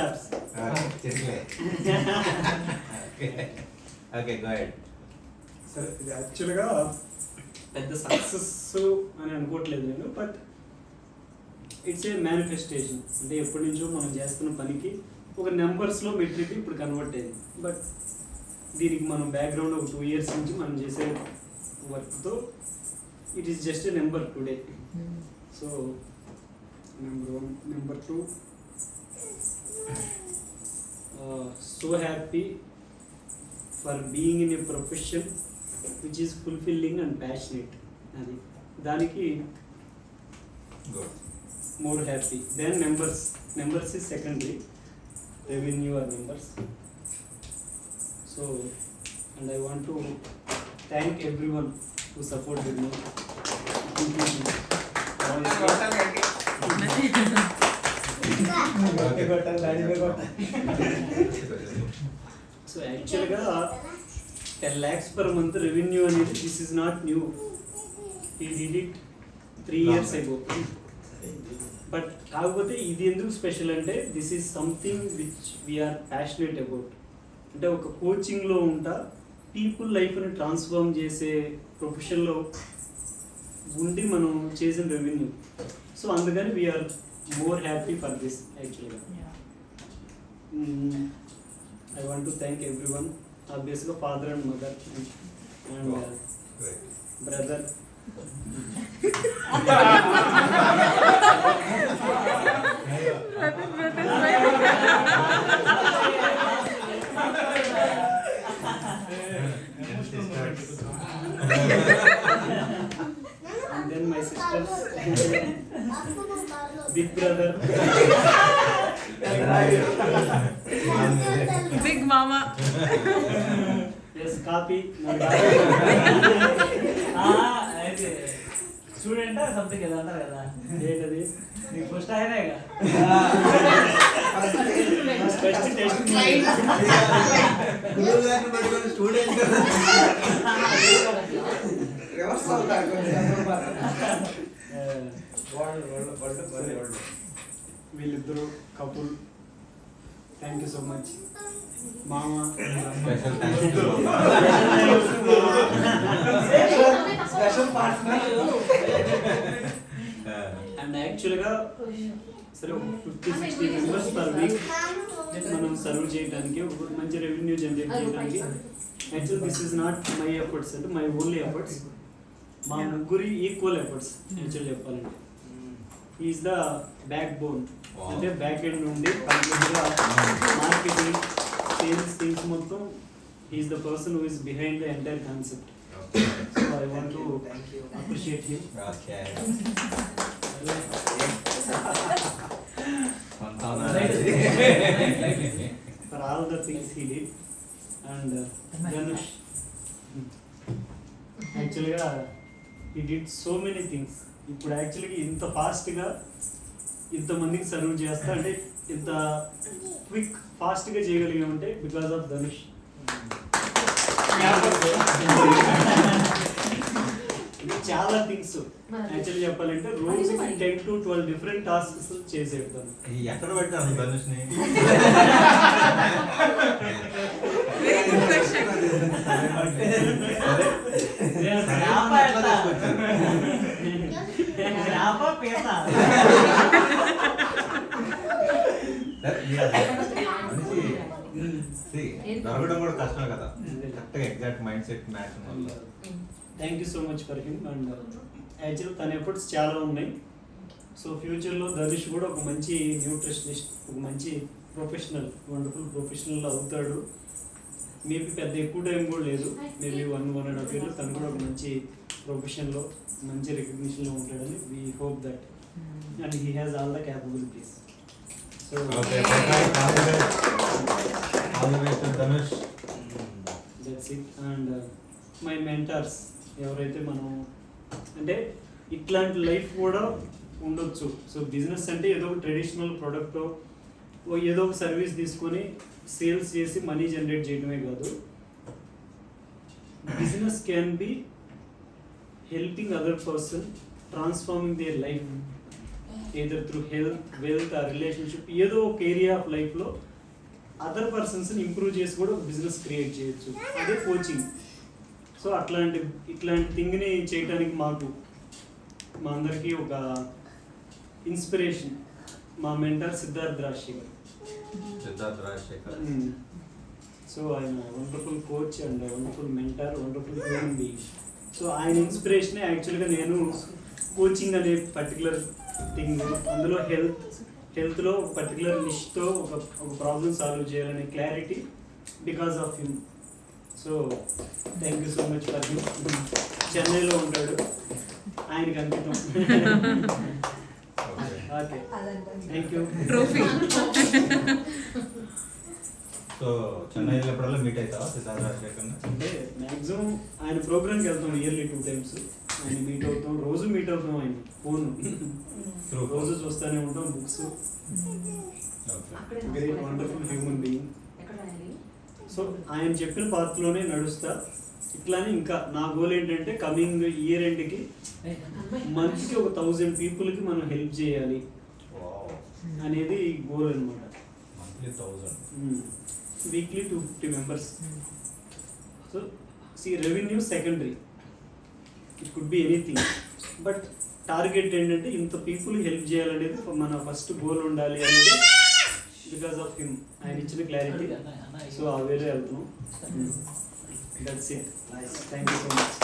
claps. Okay, go ahead. సరే ఇది యాక్చువల్గా పెద్ద సక్సెస్ అని అనుకోవట్లేదు నేను, బట్ ఇట్స్ ఏ మేనిఫెస్టేషన్. అంటే ఎప్పటి నుంచో మనం చేస్తున్న పనికి ఒక నెంబర్స్లో మెట్రిక్ ఇప్పుడు కన్వర్ట్ అయింది. బట్ దీనికి మనం బ్యాక్గ్రౌండ్ ఒక 2 years నుంచి మనం చేసే వర్క్తో it is just a number today. So number 1, number 2, so happy for being in a profession which is fulfilling and passionate. అది దానికి Good. more happy. Then numbers is secondary, revenue or numbers. So and I want to thank everyone who supported me. So actually 10 lakhs per month revenue అనేది this is not new. He did it 3 years ago. But కాకపోతే ఇది ఎందుకు special అంటే this is something which we are passionate about. అంటే ఒక కోచింగ్లో ఉంటా people లైఫ్ని transform చేసే ప్రొఫెషన్లో ఉండి మనం చేసిన రెవెన్యూ. సో అందుకని we're more happy for this యాక్చువల్గా. I want to thank everyone, ఆబ్వియస్గా father and mother and brother. And then my sisters, big brother, big mama. yes, copy. Student something ఏదో అంటారు కదా, ఏంటది? నీకు ఫస్ట్ అయినాయిగా ఫస్ట్ టెస్ట్ గురువు గారిని పట్టుకొని స్టూడెంట్ రివర్స్ అవుతారు. వీళ్ళిద్దరు couple. Thank you so much మామ. Special thanks. Special partner. And యాక్చువల్గా సరే 50-60 మెంబర్స్ పర్ వీక్ మనం సర్వ్ చేయడానికి, ఒక మంచి రెవెన్యూ జనరేట్ చేయడానికి actual this is not my efforts, అంటే మై ఓన్లీ ఎఫర్ట్స్, మా ముగ్గురి ఈక్వల్ ఎఫర్ట్స్ యాక్చువల్ చెప్పాలంటే. ఈజ్ ద బ్యాక్ బోన్, అంటే బ్యాక్ ఎండ్ నుండి కంప్లీట్గా మార్కెటింగ్ సేల్స్ థింగ్స్ మొత్తం is the person who is behind the entire concept. So I want to appreciate him for all the things he did. And Dhanush, actually he did so many things. ఇప్పుడు యాక్చువల్గా ఇంత ఫాస్ట్గా ఇంతమందికి serve చేస్తా అంటే ఇంత quick ఫాస్ట్గా చేయగలిగామంటే because of Dhanush. చాలా థింగ్స్ యాక్చువల్లీ చెప్పాలంటే రోజుకి 10 to 12 డిఫరెంట్ టాస్క్స్ చేసేస్తాను. ఎక్కడ పెట్టాను ధనుష్ని? దొరకడం కూడా కష్టం కదా, కరెక్ట్గా ఎగ్జాక్ట్ మైండ్ సెట్ మ్యాచ్ వల్ల. Thank you so much for him. And actual తన ఎఫర్ట్స్ చాలా ఉన్నాయి. సో ఫ్యూచర్లో ధనుష్ కూడా ఒక మంచి న్యూట్రిషనిస్ట్, ఒక మంచి ప్రొఫెషనల్, వండర్ఫుల్ ప్రొఫెషనల్ అవుతాడు. మేబీ పెద్ద ఎక్కువ టైం కూడా లేదు, మేబీ 1.5 years తను కూడా ఒక మంచి ప్రొఫెషన్లో మంచి రికగ్నిషన్లో ఉంటాడని we hope that. And he has all the capabilities. So Dhanush, that's it. And my mentors, ఎవరైతే మనం అంటే ఇట్లాంటి లైఫ్ కూడా ఉండొచ్చు. సో బిజినెస్ అంటే ఏదో ఒక ట్రెడిషనల్ ప్రోడక్ట్, ఏదో ఒక సర్వీస్ తీసుకొని సేల్స్ చేసి మనీ జనరేట్ చేయడమే కాదు. Business can be helping other person, transforming their life. Either through health wealth ఆ రిలేషన్షిప్ ఏదో ఒక ఏరియా ఆఫ్ లైఫ్లో అదర్ పర్సన్స్ని ఇంప్రూవ్ చేసి కూడా ఒక బిజినెస్ క్రియేట్ చేయొచ్చు. అదే కోచింగ్. సో ఇట్లాంటి థింగ్ని చేయడానికి మా అందరికీ ఒక ఇన్స్పిరేషన్ మా మెంటర్ సిద్ధార్థ్ రాజశేఖర్. సో ఆయన wonderful coach and wonderful mentor, wonderful human being. So ఆయన ఇన్స్పిరేషనే యాక్చువల్గా నేను కోచింగ్ అనే పర్టికులర్ థింగ్, అందులో హెల్త్లో ఒక పర్టికులర్ నిష్తో ఒక ప్రాబ్లమ్ సాల్వ్ చేయాలనే clarity because of him. So thank you so much for him. చెన్నైలో ఉంటాడు, ఆయనకి అంకితం. Okay, thank you. Trophy. So Chennai వెళ్ళినప్పుడల్లా మీట్ అవుతావా సిద్ధార్థ రాజశేఖర్? అంటే మ్యాక్సిమం ఆయన ప్రోగ్రామ్కి వెళ్తాం ఇయర్లీ 2 times. ఆయన మీట్ అవుతాం, రోజు మీట్ అవుతాం. ఆయన ఫోన్ రోజు చూస్తూనే ఉంటాం, books. Great wonderful human being. So ఆయన చెప్పిన పాత్రలోనే నడుస్తా. ఇట్లానే ఇంకా నా గోల్ ఏంటంటే కమింగ్ ఇయర్ ఎండ్కి మంత్కి ఒక 1000 పీపుల్కి మనం హెల్ప్ చేయాలి అనేది గోల్ అనమాట. Monthly 1000, weekly 250 members. So revenue secondary, it could be anything, but target ఏంటంటే ఇంత పీపుల్ హెల్ప్ చేయాలనేది మన ఫస్ట్ గోల్ ఉండాలి అనేది బికాస్ ఆఫ్ హిమ్. ఆయన ఇచ్చిన క్లారిటీ. సో ఆ వేరే వెళ్తున్నాం. That's it. Thank you so much.